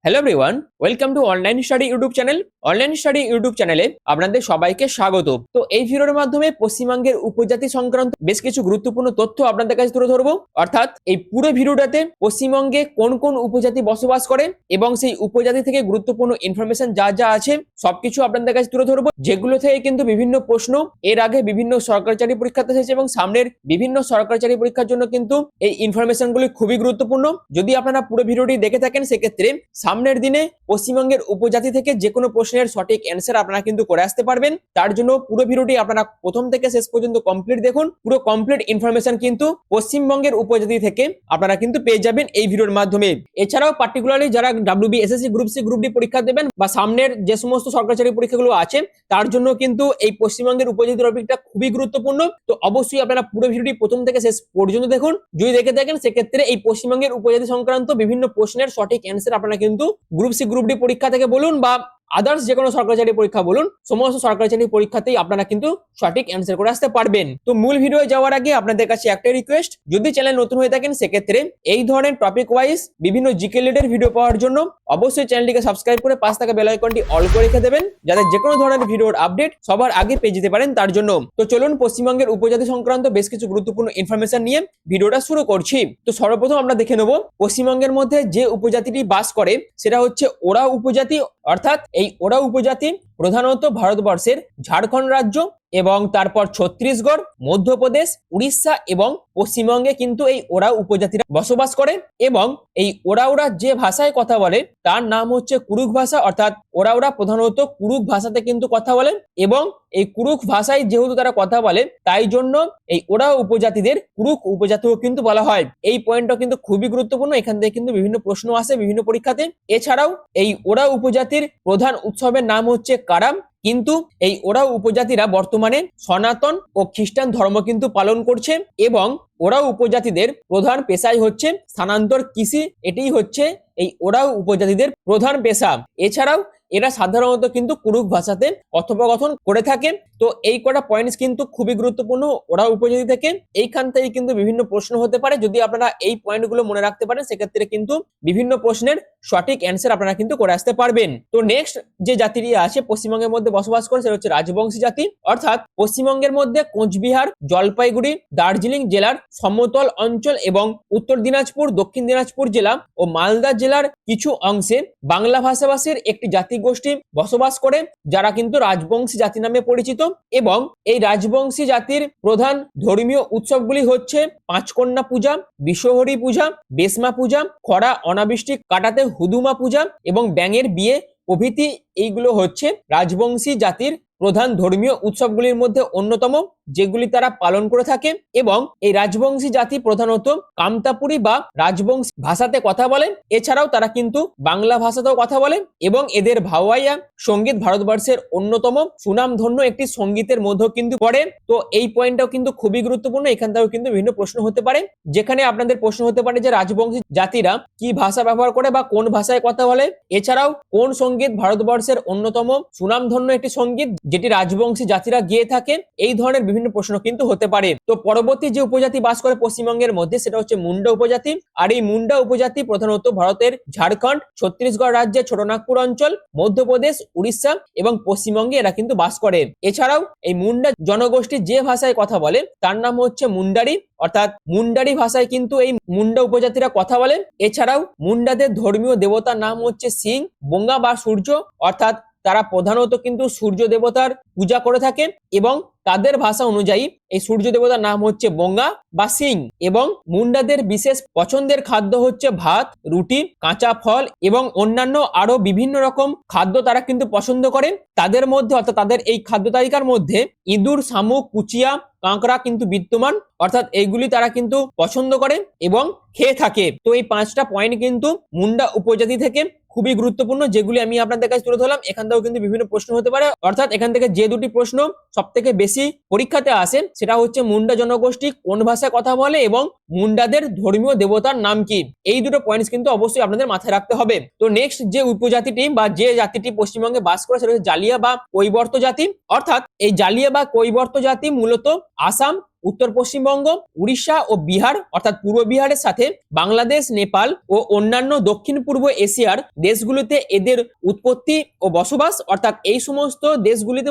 Hello everyone, welcome to online study YouTube channel. Online study YouTube চ্যানেলে আপনাদের সবাইকে স্বাগত। তো এই ভিডিওর মাধ্যমে পশ্চিমবঙ্গের উপজাতি সংক্রান্ত বেশ কিছু গুরুত্বপূর্ণ তথ্য আপনাদের কাছে তুলে ধরবো। অর্থাৎ এই পুরো ভিডিওটাতে পশ্চিমবঙ্গে কোন কোন উপজাতি বসবাস করে এবং সেই উপজাতি থেকে গুরুত্বপূর্ণ ইনফরমেশন যা যা আছে সবকিছু আপনাদের কাছে তুলে ধরবো, যেগুলো থেকে কিন্তু বিভিন্ন প্রশ্ন এর আগে বিভিন্ন সরকারি চাকরি পরীক্ষাতে এসেছে এবং সামনের বিভিন্ন সরকারি চাকরি পরীক্ষার জন্য কিন্তু এই ইনফরমেশনগুলি খুবই গুরুত্বপূর্ণ। যদি আপনারা পুরো ভিডিওটি দেখে থাকেন সেক্ষেত্রে সামনের দিনে পশ্চিমবঙ্গের উপজাতি থেকে যে কোনো প্রশ্নের সঠিক অ্যান্সার আপনারা কিন্তু করে আসতে পারবেন। তার জন্য পুরো ভিডিওটি আপনারা প্রথম থেকে শেষ পর্যন্ত কমপ্লিট দেখুন। পুরো কমপ্লিট ইনফরমেশন কিন্তু পশ্চিমবঙ্গের উপজাতি থেকে আপনারা কিন্তু পেয়ে যাবেন এই ভিডিওর মাধ্যমে। এছাড়াও পার্টিকুলারলি যারা WB, SSC, group C, group D পরীক্ষা দেবেন বা সামনের যে সমস্ত সরকারি চাকরি পরীক্ষাগুলো আছে তার জন্য কিন্তু এই পশ্চিমবঙ্গের উপজাতি টপিকটা খুবই গুরুত্বপূর্ণ। তো অবশ্যই আপনারা পুরো ভিডিওটি প্রথম থেকে শেষ পর্যন্ত দেখুন। যদি দেখে থাকেন সেক্ষেত্রে এই পশ্চিমবঙ্গের উপজাতি সংক্রান্ত বিভিন্ন প্রশ্নের সঠিক অ্যান্সার আপনারা কিন্তু গ্রুপ সি, গ্রুপ ডি পরীক্ষা থেকে বলুন বা আদার্স যে কোনো সরকারি চাকরি পরীক্ষা বলুন, সমস্ত সরকারি চাকরি পরীক্ষাতেই আপনারা কিন্তু সঠিক অ্যান্সার করে আসতে পারবেন। তো মূল ভিডিও যাওয়ার আগে আপনাদের কাছে একটাই রিকোয়েস্ট, যদি চ্যানেল নতুন হয়ে থাকেন সেক্ষেত্রে এই ধরনের টপিক ওয়াইজ বিভিন্ন জিকে রিলেটেড ভিডিও পাওয়ার জন্য অবশ্যই চ্যানেলটিকে সাবস্ক্রাইব করে পাশে থাকা বেল আইকনটি অল করে রেখে দেবেন, যাতে যে কোনো ধরনের ভিডিওর আপডেট সবার আগে পেয়ে যেতে পারেন তার জন্য। তো চলুন পশ্চিমবঙ্গের উপজাতি সংক্রান্ত বেশ কিছু গুরুত্বপূর্ণ ইনফরমেশন নিয়ে ভিডিওটা শুরু করছি। তো সর্বপ্রথম আমরা দেখে নেব পশ্চিমবঙ্গের মধ্যে যে উপজাতিটি বাস করে সেটা হচ্ছে ওরাও উপজাতি। অর্থাৎ এই ওরাও উপজাতি প্রধানত ভারতবর্ষের ঝাড়খণ্ড রাজ্য এবং তারপর ছত্তিশগড়, মধ্যপ্রদেশ, উড়িষ্যা এবং পশ্চিমবঙ্গে কিন্তু এই ওরাও উপজাতিরা বসবাস করে এবং এই ওরাওরা যে ভাষায় কথা বলে তার নাম হচ্ছে কুরুক ভাষা। অর্থাৎ ওরাওরা প্রধানত কুরুক ভাষাতে কিন্তু কথা বলে এবং এই কুরুক ভাষায় যেহেতু তারা কথা বলে তাই জন্য এই ওরাও উপজাতিদের কুরুক উপজাতিও কিন্তু বলা হয়। এই পয়েন্টটা কিন্তু খুবই গুরুত্বপূর্ণ, এখান থেকে কিন্তু বিভিন্ন প্রশ্ন আসে বিভিন্ন পরীক্ষাতে। এছাড়াও এই ওরাও উপজাতির প্রধান উৎসবের নাম হচ্ছে কারাম, কিন্তু এই ওরাও উপজাতিরা বর্তমানে সনাতন ও খ্রিস্টান ধর্ম কিন্তু পালন করছে এবং ওরাও উপজাতিদের প্রধান পেশাই হচ্ছে স্থানান্তর কৃষি। এটাই হচ্ছে এই ওরাও উপজাতিদের প্রধান পেশা। এছাড়াও এরা সাধারণত কিন্তু কুরুক ভাষাতে কথোপকথন করে থাকে। তো এই কটা পয়েন্টস কিন্তু খুবই গুরুত্বপূর্ণ ওরাও উপজাতি থেকে। এইখান থেকে কিন্তু বিভিন্ন প্রশ্ন হতে পারে, যদি আপনারা এই পয়েন্টগুলো মনে রাখতে পারেন সেক্ষেত্রে কিন্তু বিভিন্ন প্রশ্নের সঠিক অ্যান্সার আপনারা কিন্তু করে আসতে পারবেন। তো নেক্সট যে জাতিটি আছে পশ্চিমবঙ্গের মধ্যে বসবাস করে সেটা হচ্ছে রাজবংশী জাতি। অর্থাৎ পশ্চিমবঙ্গের মধ্যে কোচবিহার, জলপাইগুড়ি, দার্জিলিং জেলার সমতল অঞ্চল এবং উত্তর দিনাজপুর, দক্ষিণ দিনাজপুর জেলা ও মালদা জেলার কিছু অংশে বাংলা ভাষাভাষীর একটি জাতিগোষ্ঠী বসবাস করে, যারা কিন্তু রাজবংশী জাতি নামে পরিচিত। এবং এই রাজবংশী জাতির প্রধান ধর্মীয় উৎসবগুলি হচ্ছে পাঁচকন্যা পূজা, বিশ্বহরি পূজা, বেসমা পূজা, খরা অনাবৃষ্টি কাটাতে হুদুমা পূজা এবং ব্যাঙের বিয়ে প্রভৃতি। এইগুলো হচ্ছে রাজবংশী জাতির প্রধান ধর্মীয় উৎসবগুলির মধ্যে অন্যতম, যেগুলি তারা পালন করে থাকে। এবং এই রাজবংশী জাতি প্রধানত কামতাপুরি বা রাজবংশী ভাষাতে কথা বলে। এছাড়াও তারা কিন্তু বাংলা ভাষাতেও কথা বলে এবং এদের ভাওয়াইয়া সঙ্গীত ভারতবর্ষের অন্যতম সুনামধন্য একটি সঙ্গীতের মধ্যে কিন্তু পড়ে। তো এই পয়েন্টটাও কিন্তু খুবই গুরুত্বপূর্ণ, এখান থেকেও কিন্তু বিভিন্ন প্রশ্ন হতে পারে, যেখানে আপনাদের প্রশ্ন হতে পারে যে রাজবংশী জাতিরা কি ভাষা ব্যবহার করে বা কোন ভাষায় কথা বলে। এছাড়াও কোন সঙ্গীত ভারতবর্ষের অন্যতম সুনামধন্য একটি সঙ্গীত যেটি রাজবংশী জাতিরা গেয়ে থাকে। এই ধরনের বিভিন্ন প্রশ্ন কিন্তু হতে পারে। তো পরবর্তী যে উপজাতি বাস করে পশ্চিমবঙ্গের মধ্যে সেটা হচ্ছে মুন্ডা উপজাতি। আর এই মুন্ডা উপজাতি প্রধানত ভারতের ঝাড়খণ্ড, ছত্তিশগড় রাজ্যের ছোটনাগপুর অঞ্চল, মধ্যপ্রদেশ, উড়িষ্যা এবং পশ্চিমবঙ্গে এরা কিন্তু বাস করে। এছাড়াও এই মুন্ডা জনগোষ্ঠী যে ভাষায় কথা বলে তার নাম হচ্ছে মুন্ডারি। অর্থাৎ মুন্ডারি ভাষায় কিন্তু এই মুন্ডা উপজাতিরা কথা বলে। এছাড়াও মুন্ডাদের ধর্মীয় দেবতার নাম হচ্ছে সিং, বঙ্গা বা সূর্য। অর্থাৎ তারা প্রধানত কিন্তু সূর্য দেবতার পূজা করে থাকে এবং তাদের ভাষা অনুযায়ী এই সূর্য দেবতার নাম হচ্ছে বঙ্গা বা সিং। এবং মুন্ডাদের বিশেষ পছন্দের খাদ্য হচ্ছে ভাত, রুটি, কাঁচা ফল এবং অন্যান্য আরো বিভিন্ন রকম খাদ্য তারা কিন্তু পছন্দ করে। তাদের মধ্যে অর্থাৎ তাদের এই খাদ্য তালিকার মধ্যে ইঁদুর, শামুক, কুচিয়া, কাঁকড়া কিন্তু বিদ্যমান। অর্থাৎ এইগুলি তারা কিন্তু পছন্দ করে এবং খেয়ে থাকে। তো এই পাঁচটা পয়েন্ট কিন্তু মুন্ডা উপজাতি থেকে খুবই গুরুত্বপূর্ণ, যেগুলি আমি আপনাদের কাছে তুলে ধরলাম। এখান থেকেও কিন্তু বিভিন্ন প্রশ্ন হতে পারে। অর্থাৎ এখান থেকে যে দুটি প্রশ্ন সব থেকে বেশি পরীক্ষাতে আসে সেটা হচ্ছে মুন্ডা জনগোষ্ঠী কোন ভাষায় কথা বলে এবং মুন্ডাদের ধর্মীয় দেবতার নাম কি। এই দুটো পয়েন্টস কিন্তু অবশ্যই আপনাদের মাথায় রাখতে হবে। তো নেক্সট যে উপজাতিটি বা যে জাতিটি পশ্চিমবঙ্গে বাস করে সেটা হচ্ছে জালিয়া বা কৈবর্ত জাতি। অর্থাৎ এই জালিয়া বা কৈবর্ত জাতি মূলত আসাম, উত্তর পশ্চিমবঙ্গ, উড়িষ্যা ও বিহার অর্থাৎ পূর্ব বিহারের সাথে বাংলাদেশ, নেপাল ও অন্যান্য দক্ষিণ পূর্ব এশিয়ার দেশগুলিতে এদের উৎপত্তি ও বসবাস। অর্থাৎ এই সমস্ত দেশগুলিতে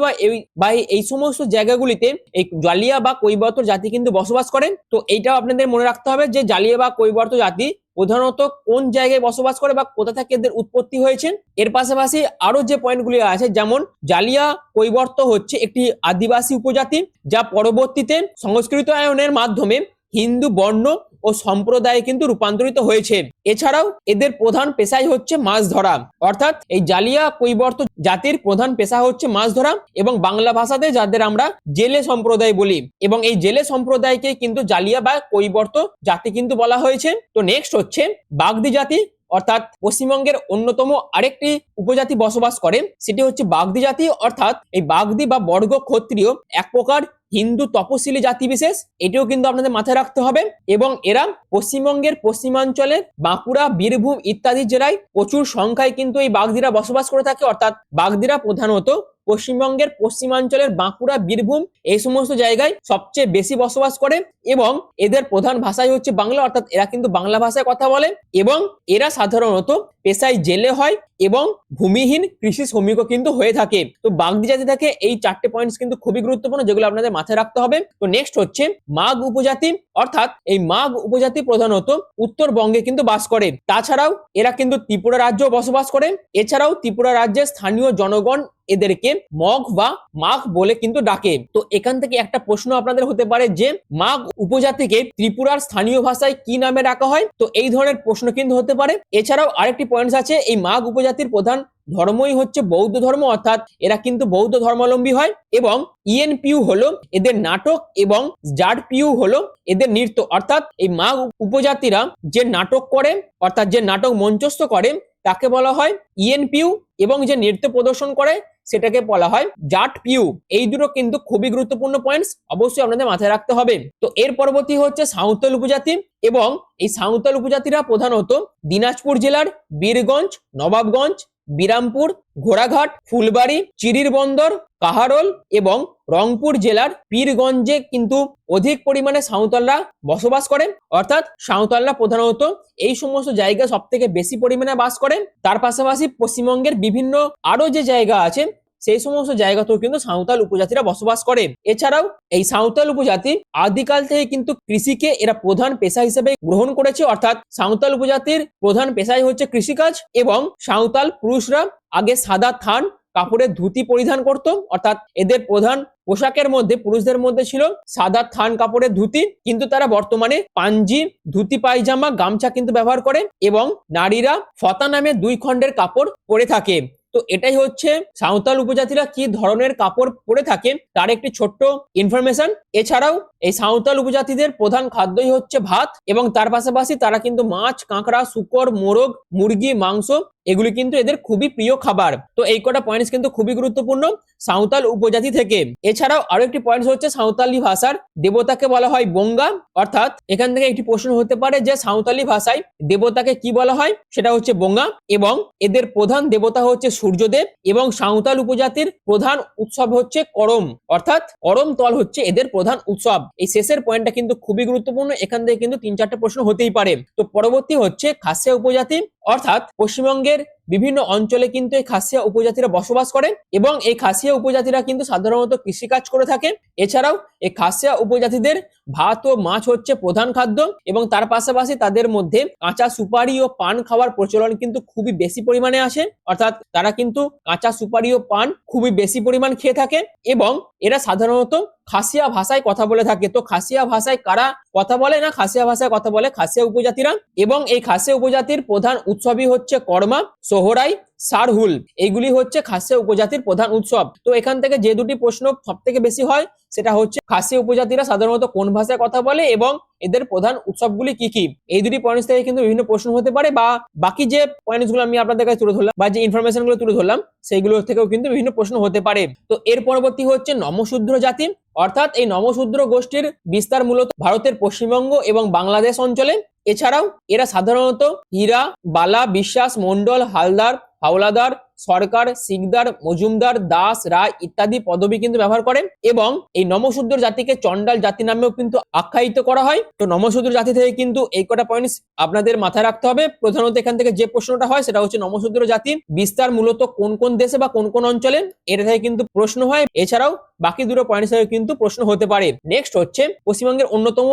বা এই সমস্ত জায়গাগুলিতে এই জালিয়া বা কৈবর্ত জাতি কিন্তু বসবাস করেন। তো এইটাও আপনাদের মনে রাখতে হবে যে জালিয়া বা কৈবর্ত জাতি প্রধানত কোন জায়গায় বসবাস করে বা কোথা থেকে এদের উৎপত্তি হয়েছে। এর পাশাপাশি আরো যে পয়েন্টগুলি আছে, যেমন জালিয়া কৈবর্ত হচ্ছে একটি আদিবাসী উপজাতি যা পরবর্তীতে সংস্কৃতায়নের মাধ্যমে হিন্দু বর্ণ ও সম্প্রদায়ে কিন্তু রূপান্তরিত হয়েছে। এছাড়াও এদের প্রধান পেশাই হচ্ছে মাছ ধরা। অর্থাৎ এই জালিয়া কৈবর্ত জাতির প্রধান পেশা হচ্ছে মাছ ধরা, এবং বাংলা ভাষাতে যাদের আমরা জেলে সম্প্রদায় বলি, এবং এই জেলে সম্প্রদায়কে কিন্তু জালিয়া বা কৈবর্ত জাতি কিন্তু বলা হয়েছে। তো নেক্সট হচ্ছে বাগদি জাতি, অর্থাৎ পশ্চিমবঙ্গের অন্যতম আরেকটি উপজাতি বসবাস করে, সেটি হচ্ছে বাগদি জাতি। অর্থাৎ এই বাগদি বা বর্গ ক্ষত্রিয় এক প্রকার হিন্দু তপশিলি জাতি বিশেষ, এটিও কিন্তু আপনাদের মাথায় রাখতে হবে। এবং এরা পশ্চিমবঙ্গের পশ্চিমাঞ্চলের বাঁকুড়া, বীরভূম ইত্যাদি জেলায় প্রচুর সংখ্যায় কিন্তু এই বাগদিরা বসবাস করে থাকে। অর্থাৎ বাগদিরা প্রধানত পশ্চিমবঙ্গের পশ্চিমাঞ্চলের বাঁকুড়া, বীরভূম এই সমস্ত জায়গায় সবচেয়ে বেশি বসবাস করে, এবং এদের প্রধান ভাষাই হচ্ছে বাংলা। অর্থাৎ এরা কিন্তু বাংলা ভাষায় কথা বলে, এবং এরা সাধারণত পেশায় জেলে হয় এবং ভূমিহীন কৃষি শ্রমিকও কিন্তু হয়ে থাকে। তো বাগদি জাতি থেকে এই 4টে পয়েন্টস কিন্তু খুবই গুরুত্বপূর্ণ, যেগুলো আপনাদের মাথায় রাখতে হবে। তো নেক্সট হচ্ছে মাগ উপজাতি, অর্থাৎ এই মাগ উপজাতি প্রধানত উত্তরবঙ্গে কিন্তু বাস করে। তাছাড়াও এরা কিন্তু ত্রিপুরা রাজ্যে বসবাস করে। এছাড়াও ত্রিপুরা রাজ্যের স্থানীয় জনগণ এদেরকে মগ বা মাগ বলে কিন্তু ডাকে। তো এখান থেকে একটা প্রশ্ন আপনাদের হতে পারে যে মাগ উপজাতিকে ত্রিপুরার স্থানীয় ভাষায় কি নামে ডাকা হয়। তো এই ধরনের প্রশ্ন কিন্তু হতে পারে। এছাড়াও আরেকটি পয়েন্টস আছে, এই মাগ উপজাতির প্রধান ধর্মই হচ্ছে বৌদ্ধ ধর্ম, অর্থাৎ এরা কিন্তু বৌদ্ধ ধর্মাবলম্বী হয়। এবং ইএনপিউ হলো এদের নাটক, এবং জাডপিউ হলো এদের নৃত্য। অর্থাৎ এই মাগ উপজাতিরা যে নাটক করে, অর্থাৎ যে নাটক মঞ্চস্থ করে তাকে বলা হয় ইএনপিউ, এবং যে নৃত্য প্রদর্শন করে সেটাকে বলা হয় জাটপিউ। এই দুটো কিন্তু খুবই গুরুত্বপূর্ণ পয়েন্টস, অবশ্যই আপনাদের মাথায় রাখতে হবে। তো এর পরবর্তী হচ্ছে সাঁওতাল উপজাতি, এবং এই সাঁওতাল উপজাতিরা প্রধানত দিনাজপুর জেলার বীরগঞ্জ, নবাবগঞ্জ, বিরামপুর, ঘোড়াঘাট, ফুলবাড়ি, চিরির বন্দর, কাহারোল এবং রংপুর জেলার পীরগঞ্জে কিন্তু অধিক পরিমাণে সাঁওতালরা বসবাস করেন। অর্থাৎ সাঁওতালরা প্রধানত এই সমস্ত জায়গায় সব থেকে বেশি পরিমাণে বাস করেন। তার পাশাপাশি পশ্চিমবঙ্গের বিভিন্ন আরো যে জায়গা আছে সেই সমস্ত জায়গাতেও কিন্তু সাঁওতাল উপজাতিরা বসবাস করে। এছাড়াও এই সাঁওতাল উপজাতি আদিকাল থেকে কিন্তু কৃষিকে এরা প্রধান পেশা হিসেবে গ্রহণ করেছে। অর্থাৎ সাঁওতাল উপজাতির প্রধান পেশাই হচ্ছে কৃষিকাজ, এবং সাঁওতাল পুরুষরা আগে সাদা থান কাপড়ের ধুতি পরিধান করত। অর্থাৎ এদের প্রধান পোশাকের মধ্যে পুরুষদের মধ্যে ছিল সাদা থান কাপড়ের ধুতি, কিন্তু তারা বর্তমানে পাঞ্জি, ধুতি পায়জামা, গামছা কিন্তু ব্যবহার করে, এবং নারীরা ফতা নামে 2 খণ্ডের কাপড় পরে থাকে। তো এটাই হচ্ছে সাঁওতাল উপজাতিরা কি ধরনের কাপড় পরে থাকে তার একটি ছোট্ট ইনফরমেশন। এছাড়াও এই সাঁওতাল উপজাতিদের প্রধান খাদ্যই হচ্ছে ভাত, এবং তার পাশাপাশি তারা কিন্তু মাছ, কাঁকড়া, শূকর, মোরগ, মুরগি, মাংস এগুলি কিন্তু এদের খুবই প্রিয় খাবার। তো এই কটা পয়েন্টস কিন্তু খুবই গুরুত্বপূর্ণ সাঁওতাল উপজাতি থেকে। এছাড়াও আরো একটি পয়েন্ট হচ্ছে সাঁওতালি ভাষার দেবতাকে বলা হয় বঙ্গা। অর্থাৎ এখান থেকে একটি প্রশ্ন হতে পারে যে সাঁওতালি ভাষায় দেবতাকে কি বলা হয়, সেটা হচ্ছে বঙ্গা, এবং এদের প্রধান দেবতা হচ্ছে সূর্যদেব, এবং সাঁওতাল উপজাতির প্রধান উৎসব হচ্ছে করম, অর্থাৎ করম তল হচ্ছে এদের প্রধান উৎসব। এই শেষের পয়েন্টটা কিন্তু খুবই গুরুত্বপূর্ণ, এখান থেকে কিন্তু 3-4টে প্রশ্ন হতেই পারে। তো পরবর্তী হচ্ছে খাসিয়া উপজাতি, অর্থাৎ পশ্চিমবঙ্গের বিভিন্ন অঞ্চলে কিন্তু এই খাসিয়া উপজাতিরা বসবাস করেন, এবং এই খাসিয়া উপজাতিরা কিন্তু সাধারণত কৃষিকাজ করে থাকে। এছাড়াও এই খাসিয়া উপজাতিদের ভাত ও মাছ হচ্ছে প্রধান খাদ্য, এবং তার পাশাপাশি তাদের মধ্যে কাঁচা সুপারি ও পান খাওয়ার প্রচলন কিন্তু খুবই বেশি পরিমাণে আসে। অর্থাৎ তারা কিন্তু কাঁচা সুপারি ও পান খুবই বেশি পরিমাণ খেয়ে থাকে, এবং এরা সাধারণত খাসিয়া ভাষায় কথা বলে থাকে। তো খাসিয়া ভাষায় কারা কথা বলে না, খাসিয়া ভাষায় কথা বলে খাসিয়া উপজাতিরা, এবং এই খাসিয়া উপজাতির প্রধান উৎসবই হচ্ছে কর্মা, সোহরাই, সারহুল। এইগুলি হচ্ছে খাসিয়া উপজাতির প্রধান উৎসব। তো এখান থেকে যে দুটি প্রশ্ন সব থেকে বেশি হয় সেটা হচ্ছে খাসিয়া উপজাতিরা সাধারণত কোন ভাষায় কথা বলে এবং এদের প্রধান উৎসবগুলি কি কি। এই দুটি পয়েন্টস থেকে কিন্তু বিভিন্ন প্রশ্ন হতে পারে, বা বাকি যে পয়েন্টস গুলো আমি আপনাদের কাছে তুলে ধরলাম বা যে ইনফরমেশন গুলো তুলে ধরলাম সেইগুলো থেকেও কিন্তু বিভিন্ন প্রশ্ন হতে পারে। তো এর পরবর্তী হচ্ছে নমশূদ্র জাতি, অর্থাৎ এই নমশূদ্র গোষ্ঠীর বিস্তার মূলত ভারতের পশ্চিমবঙ্গ এবং বাংলাদেশ অঞ্চলে। এছাড়াও এরা সাধারণত হীরা, বালা, বিশ্বাস, মন্ডল, হালদার, হাওলাদার, সরকার, শিকদার, মজুমদার, দাস, রায় ইত্যাদি পদবি কিন্তু ব্যবহার করে এবং এই নমশূদ্র জাতিকে চণ্ডাল জাতি নামেও কিন্তু আখ্যায়িত করা হয়। তো নমশূদ্র জাতি থেকে কিন্তু এই কটা পয়েন্টস আপনাদের মাথায় রাখতে হবে। প্রধানত এখান থেকে যে প্রশ্নটা হয় সেটা হচ্ছে নমশূদ্র জাতির বিস্তার মূলত কোন কোন দেশে বা কোন কোন অঞ্চলে, এটা থেকে কিন্তু প্রশ্ন হয়। এছাড়াও বাকি দুটো পয়েন্টস থেকে কিন্তু প্রশ্ন হতে পারে। নেক্সট হচ্ছে পশ্চিমবঙ্গের অন্যতম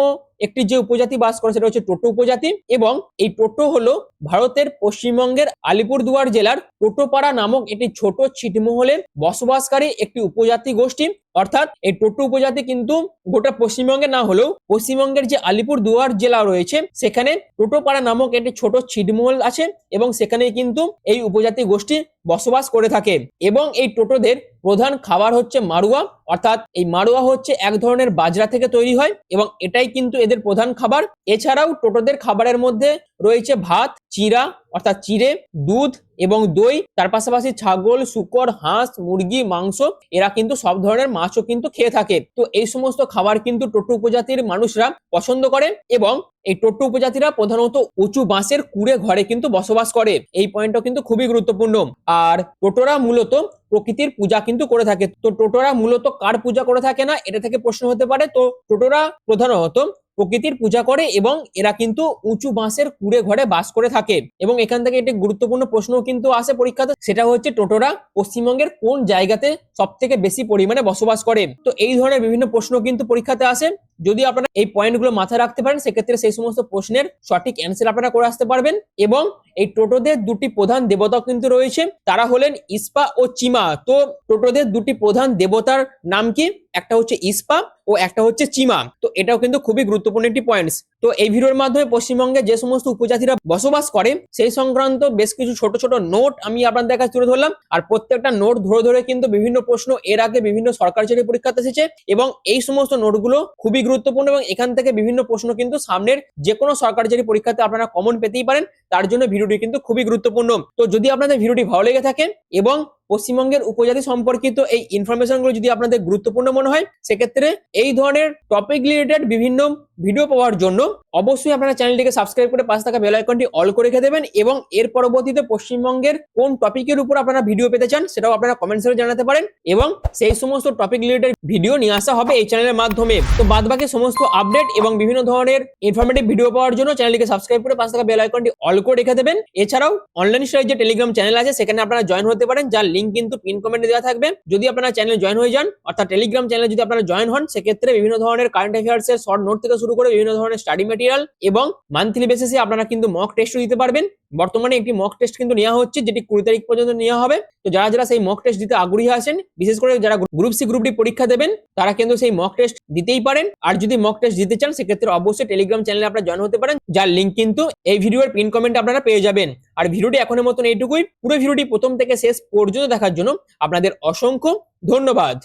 একটি যে উপজাতি বাস করে সেটা হচ্ছে টোটো উপজাতি এবং এই টোটো হলো ভারতের পশ্চিমবঙ্গের আলিপুরদুয়ার জেলার টোটোপাড়া নামক একটি ছোট ছিটমহলে বসবাসকারী একটি উপজাতি গোষ্ঠী। অর্থাৎ এই টোটো উপজাতি কিন্তু গোটা পশ্চিমবঙ্গে না হলেও পশ্চিমবঙ্গের যে আলিপুরদুয়ার জেলা রয়েছে সেখানে টোটোপাড়া নামক একটি ছোট ছিটমহল আছে এবং সেখানে কিন্তু এই উপজাতি গোষ্ঠী বসবাস করে থাকে এবং এই টোটোদের প্রধান খাবার হচ্ছে মাড়ুয়া। অর্থাৎ এই মাড়ুয়া হচ্ছে এক ধরনের বাজরা থেকে তৈরি হয় এবং এটাই কিন্তু এদের প্রধান খাবার। এছাড়াও টোটোদের খাবারের মধ্যে রয়েছে ভাত, চিরা অর্থাৎ চিড়ে, দুধ এবং দই, তার পাশাপাশি ছাগল, শূকর, হাঁস, মুরগি, মাংস, এরা কিন্তু সব ধরনের মাছও কিন্তু খেয়ে থাকে। তো এই সমস্ত খাবার কিন্তু টোটো উপজাতির মানুষরা পছন্দ করে এবং এই টোটো উপজাতিরা প্রধানত উঁচু বাঁশের কুড়ে ঘরে কিন্তু বসবাস করে। এই পয়েন্টটা কিন্তু খুবই গুরুত্বপূর্ণ। আর টোটোরা মূলত প্রকৃতির পূজা কিন্তু করে থাকে। তো টোটোরা মূলত কার পূজা করে থাকে না এটা থেকে প্রশ্ন হতে পারে। তো টোটোরা প্রধানত প্রকৃতির পূজা করে এবং এরা কিন্তু উঁচু বাঁশের কুড়ে ঘরে বাস করে থাকে। এবং এখান থেকে একটি গুরুত্বপূর্ণ প্রশ্ন কিন্তু আসে পরীক্ষাতে, সেটা হচ্ছে টোটোরা পশ্চিমবঙ্গের কোন জায়গাতে সব থেকে বেশি পরিমাণে বসবাস করে। তো এই ধরনের বিভিন্ন প্রশ্ন কিন্তু পরীক্ষাতে আসে। যদি আপনারা এই পয়েন্টগুলো মাথায় রাখতে পারেন সেক্ষেত্রে সেই সমস্ত প্রশ্নের সঠিক অ্যান্সার আপনারা করে আসতে পারবেন। এবং এই টোটোদের দুটি প্রধান দেবতা কিন্তু রয়েছে, তারা হলেন ইস্পা ও চিমা। তো টোটোদের দুটি প্রধান দেবতার নাম কি? একটা হচ্ছে ইস্পা ও একটা হচ্ছে চিমা। তো এটাও কিন্তু খুবই গুরুত্বপূর্ণ একটি পয়েন্টস। তো এই ভিডিওর মাধ্যমে পশ্চিমবঙ্গে যে সমস্ত উপজাতিরা বসবাস করে সেই সংক্রান্ত বেশ কিছু ছোট ছোট নোট আমি আপনাদের কাছে তুলে ধরলাম। আর প্রত্যেকটা নোট ধরে ধরে কিন্তু বিভিন্ন প্রশ্ন এর আগে বিভিন্ন সরকারি চাকরি পরীক্ষাতে এসেছে এবং এই সমস্ত নোটগুলো খুবই গুরুত্বপূর্ণ এবং এখান থেকে বিভিন্ন প্রশ্ন কিন্তু সামনের যে কোনো সরকারি চাকরি পরীক্ষাতে আপনারা কমন পেতেই পারেন। তার জন্য ভিডিওটি কিন্তু খুবই গুরুত্বপূর্ণ। তো যদি আপনাদের ভিডিওটি ভালো লেগে থাকে এবং পশ্চিমবঙ্গের উপজাতি সম্পর্কিত এই ইনফরমেশনগুলো যদি আপনাদের গুরুত্বপূর্ণ মনে হয় সেক্ষেত্রে এই ধরনের টপিক রিলেটেড বিভিন্ন ভিডিও পাওয়ার জন্য অবশ্যই আপনারা চ্যানেলটিকে সাবস্ক্রাইব করে পাশে থাকা বেল আইকনটি অল করে রেখে দেবেন এবং এর পরবর্তীতে পশ্চিমবঙ্গের কোন টপিকের উপর আপনারা ভিডিও পেতে চান সেটাও আপনারা কমেন্টসে জানাতে পারেন এবং সেই সমস্ত টপিক রিলেটেড ভিডিও নিয়ে আসা হবে এই চ্যানেলের মাধ্যমে। তো বাদবাকি সমস্ত আপডেট এবং বিভিন্ন ধরনের ইনফরমেটিভ ভিডিও পাওয়ার জন্য চ্যানেলটিকে সাবস্ক্রাইব করে পাশে থাকা বেল আইকনটি অল করে রেখে দেবেন। এছাড়াও অনলাইন স্টাডি যে টেলিগ্রাম চ্যানেল আছে সেখানে আপনারা জয়েন হতে পারেন, যার লিংক কিন্তু পিন কমেন্টে দেওয়া থাকবে। যদি আপনারা চ্যানেলে জয়েন হয়ে যান অর্থাৎ টেলিগ্রাম চ্যানেলে যদি আপনারা জয়েন হন সেক্ষেত্রে বিভিন্ন ধরনের কারেন্ট অ্যাফেয়ার্স এর শর্ট নোট থেকে শুরু করে বিভিন্ন ধরনের স্টাডি ম্যাটেরিয়াল এবং মান্থলি বেসিসে আপনারা কিন্তু মক টেস্টও দিতে পারবেন। বর্তমানে একটি মক টেস্ট কিন্তু নেওয়া হচ্ছে যেটি 20 তারিখ পর্যন্ত নেওয়া হবে। তো যারা যারা সেই মক টেস্ট দিতে আগ্রহী আছেন, বিশেষ করে যারা গ্রুপ সি গ্রুপ ডি পরীক্ষা দেবেন তারা কিন্তু সেই মক টেস্ট দিতেই পারেন। আর যদি মক টেস্ট দিতে চান সেক্ষেত্রে অবশ্যই টেলিগ্রাম চ্যানেলে আপনারা জয়েন হতে পারেন, যার লিংক কিন্তু এই ভিডিওর পিন কমেন্টে আপনারা পেয়ে যাবেন। আর ভিডিওটি এখনের মতন এইটুকুই। পুরো ভিডিওটি প্রথম থেকে শেষ পর্যন্ত দেখার জন্য আপনাদের অসংখ্য ধন্যবাদ।